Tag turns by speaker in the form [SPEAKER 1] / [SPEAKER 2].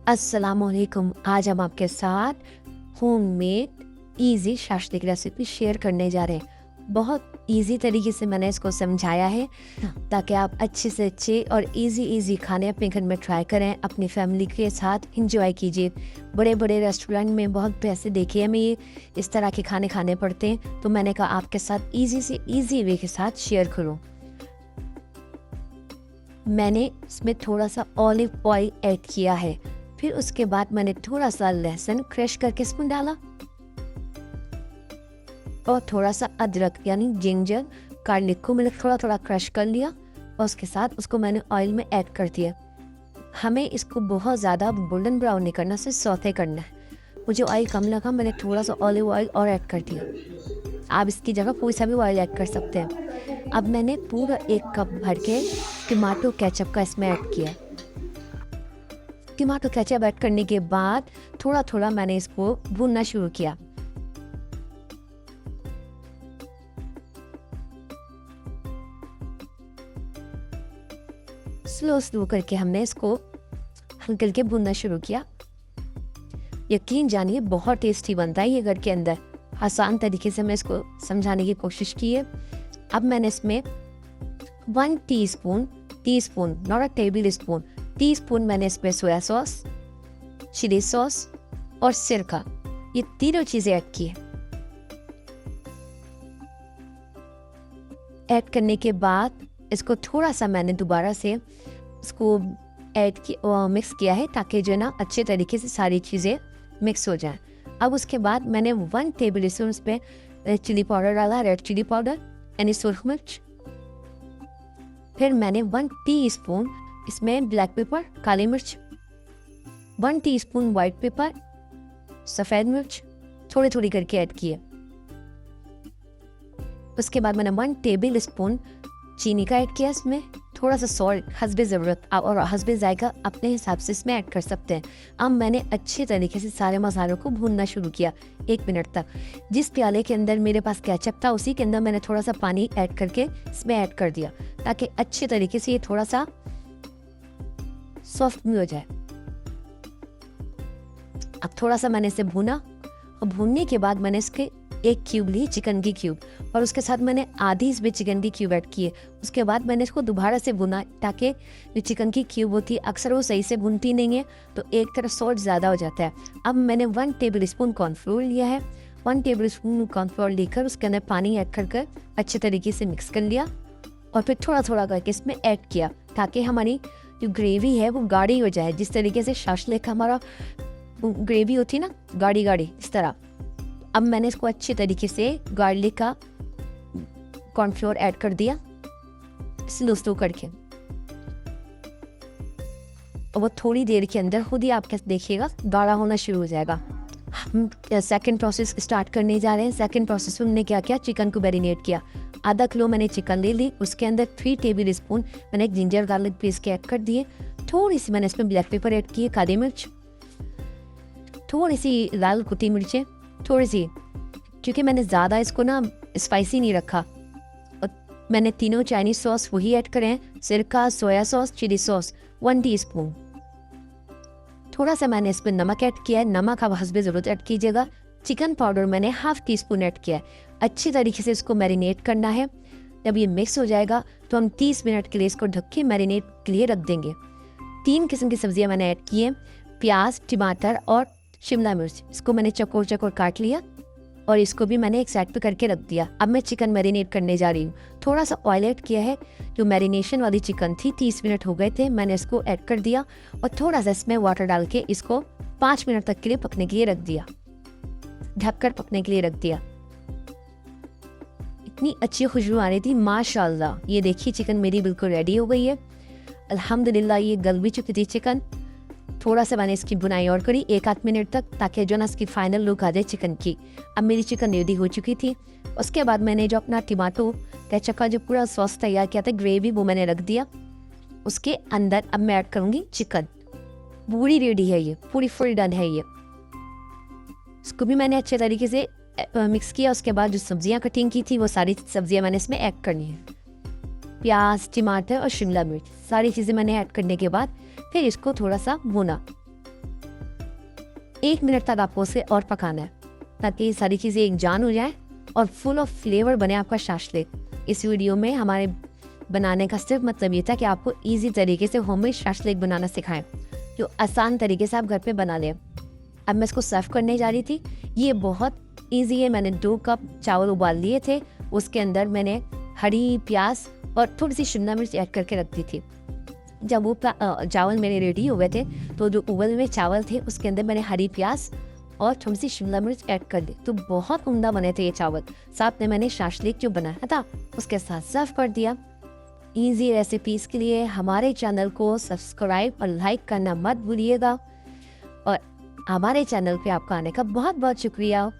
[SPEAKER 1] अस्सलामुअलैकुम। आज हम आपके साथ होममेड इजी शाश्ते की रेसिपी शेयर करने जा रहे हैं। बहुत इजी तरीके से मैंने इसको समझाया है ताकि आप अच्छे से अच्छे और इजी खाने अपने घर में ट्राई करें, अपनी फैमिली के साथ इंजॉय कीजिए। बड़े बड़े रेस्टोरेंट में बहुत पैसे देखे हमें ये इस तरह के खाने खाने पड़ते हैं, तो मैंने कहा आपके साथ इजी से इजी वे के साथ शेयर करूँ। मैंने इसमें थोड़ा सा ऑलिव ऑयल ऐड किया है, फिर उसके बाद मैंने थोड़ा सा लहसुन क्रश करके इसमें डाला और थोड़ा सा अदरक यानी जिंजर गार्लिक को मैंने थोड़ा थोड़ा क्रश कर लिया और उसके साथ उसको मैंने ऑयल में ऐड कर दिया। हमें इसको बहुत ज़्यादा गोल्डन ब्राउन नहीं करना, सिर्फ सौते करना है। मुझे ऑयल कम लगा, मैंने थोड़ा सा ऑलिव ऑयल और ऐड कर दिया। आप इसकी जगह कोई सा भी ऑयल ऐड कर सकते हैं। अब मैंने पूरा 1 कप भर के टमाटो केचप का इसमें ऐड किया। टमाटो केचप ऐड करने के बाद थोड़ा थोड़ा मैंने इसको भूनना शुरू किया। स्लो करके हमने इसको हल्के हल्के भूनना शुरू किया। यकीन जानिए बहुत टेस्टी बनता है ये घर के अंदर। आसान तरीके से मैं इसको समझाने की कोशिश की है। अब मैंने इसमें 1 teaspoon not a table spoon, teaspoon मैंने इसमें सोया सॉस, चिली सॉस और सिरका, ये तीनों चीजें ऐड की है। ऐड करने के बाद इसको थोड़ा सा मैंने दोबारा से इसको मिक्स किया है ताकि जो है ना अच्छे तरीके से सारी चीज़ें मिक्स हो जाएं। अब उसके बाद मैंने 1 टेबल स्पून पे चिली पाउडर डाला, रेड चिली पाउडर यानी सुरख मिर्च। फिर मैंने 1 टीस्पून इसमें ब्लैक पेपर काली मिर्च, 1 टीस्पून वाइट पेपर सफ़ेद मिर्च थोड़ी थोड़ी करके ऐड किए। उसके बाद मैंने 1 टेबल स्पून चीनी का ऐड किया। इसमें थोड़ा सा सॉल्ट हस्बे ज़रूरत और हस्बे जायका अपने हिसाब से इसमें ऐड कर सकते हैं। अब मैंने अच्छे तरीके से सारे मसालों को भूनना शुरू किया 1 मिनट तक। जिस प्याले के अंदर मेरे पास केचप था उसी के अंदर मैंने थोड़ा सा पानी ऐड करके इसमें ऐड कर दिया ताकि अच्छे तरीके से ये थोड़ा सा सॉफ्ट भी हो जाए। अब थोड़ा सा मैंने इसे भूना और भूनने के बाद मैंने इसके 1 क्यूब ली चिकन की क्यूब और उसके साथ मैंने आधी इसमें चिकन की क्यूब ऐड किए। उसके बाद मैंने इसको दोबारा से भुना ताकि जो चिकन की क्यूब होती है अक्सर वो सही से भुनती नहीं है, तो एक तरफ सॉल्ट ज़्यादा हो जाता है। अब मैंने 1 टेबल स्पून कॉर्नफ्लोर लिया है। 1 टेबल स्पून कॉर्नफ्लोर लेकर उसके अंदर पानी ऐड कर अच्छे तरीके से मिक्स कर लिया और फिर थोड़ा थोड़ा करके इसमें ऐड किया ताकि हमारी जो ग्रेवी है वो गाढ़ी हो जाए। जिस तरीके से शाशले का हमारा ग्रेवी होती है ना गाढ़ी गाढ़ी, इस तरह। अब मैंने इसको अच्छे तरीके से गार्लिक का कॉर्नफ्लोर ऐड कर दिया स्लो करके, और वो थोड़ी देर के अंदर खुद ही आप देखिएगा गाढ़ा होना शुरू हो जाएगा। हम सेकंड प्रोसेस स्टार्ट करने जा रहे हैं। सेकंड प्रोसेस में हमने क्या किया, चिकन को मैरिनेट किया। आधा किलो मैंने चिकन ले ली, उसके अंदर 3 टेबल स्पून मैंने जिंजर गार्लिक पेस्ट के ऐड कर दिए। थोड़ी सी मैंने इसमें ब्लैक पेपर ऐड किए, काली मिर्च, थोड़ी सी लाल कुटी मिर्चें, थोड़ी सी, क्योंकि मैंने ज़्यादा इसको ना स्पाइसी नहीं रखा। और मैंने तीनों चाइनीज़ सॉस वही ऐड करे हैं, सिरका, soya sauce, chilli sauce 1 teaspoon. थोड़ा सा मैंने इसमें नमक ऐड किया है, नमक आप हस्बे ज़रूरत ऐड कीजिएगा। चिकन पाउडर मैंने ½ टीस्पून ऐड किया है। अच्छी तरीके से इसको मैरिनेट करना है। जब ये मिक्स हो जाएगा तो हम 30 मिनट के लिए इसको ढक के मैरिनेट के लिए रख देंगे। 3 किस्म की सब्जियां मैंने ऐड की हैं, प्याज, टमाटर और शिमला मिर्च। इसको मैंने चौकोर काट लिया और इसको भी मैंने एक साइड पे करके रख दिया। अब मैं चिकन मैरिनेट करने जा रही हूँ। थोड़ा सा ऑयल ऐड किया है। जो मैरिनेशन वाली चिकन थी 30 मिनट हो गए थे, मैंने इसको ऐड कर दिया और थोड़ा सा इसमें वाटर डाल के इसको 5 मिनट तक के लिए पकने के लिए रख दिया, ढककर पकने के लिए रख दिया। इतनी अच्छी खुशबू आ रही थी माशाल्लाह। ये देखिए चिकन मेरी बिल्कुल रेडी हो गई है अल्हम्दुलिल्लाह। ये गल भी चुकी थी चिकन। थोड़ा सा मैंने इसकी बुनाई और करी 1-8 मिनट तक ताकि जो ना इसकी फाइनल लुक आ जाए चिकन की। अब मेरी चिकन रेडी हो चुकी थी। उसके बाद मैंने जो अपना टमाटो केचप का जो पूरा सॉस तैयार किया था ग्रेवी, वो मैंने रख दिया उसके अंदर। अब मैं ऐड करूँगी चिकन। पूरी रेडी है, ये पूरी फुल डन है ये। इसको भी मैंने अच्छे तरीके से मिक्स किया। उसके बाद जो सब्जियां कटिंग की थी वो सारी सब्जियां मैंने इसमें ऐड करनी है। प्याज, टमाटर और शिमला मिर्च सारी चीज़ें मैंने ऐड करने के बाद फिर इसको थोड़ा सा भुना। 1 मिनट तक आपको उसे और पकाना है ताकि ये सारी चीज़ें एक जान हो जाए और फुल ऑफ फ्लेवर बने आपका शाशलिक। इस वीडियो में हमारे बनाने का सिर्फ मतलब ये था कि आपको इजी तरीके से होममेड शाशलिक बनाना सिखाएं, जो आसान तरीके से आप घर पे बना लें। अब मैं इसको सर्व करने जा रही थी। ये बहुत इजी है। मैंने 2 कप चावल उबाल लिए थे, उसके अंदर मैंने हरी प्याज और थोड़ी सी शिमला मिर्च ऐड करके रख दी थी। जब वो चावल मेरे रेडी हो गए थे तो जो उबले हुए चावल थे उसके अंदर मैंने हरी प्याज और थोड़ी सी शिमला मिर्च ऐड कर दी, तो बहुत उम्दा बने थे ये चावल। साथ में मैंने शाशलिक जो बनाया था उसके साथ सर्व कर दिया। इजी रेसिपीज़ के लिए हमारे चैनल को सब्सक्राइब और लाइक करना मत भूलिएगा, और हमारे चैनल पे आपका आने का बहुत बहुत शुक्रिया।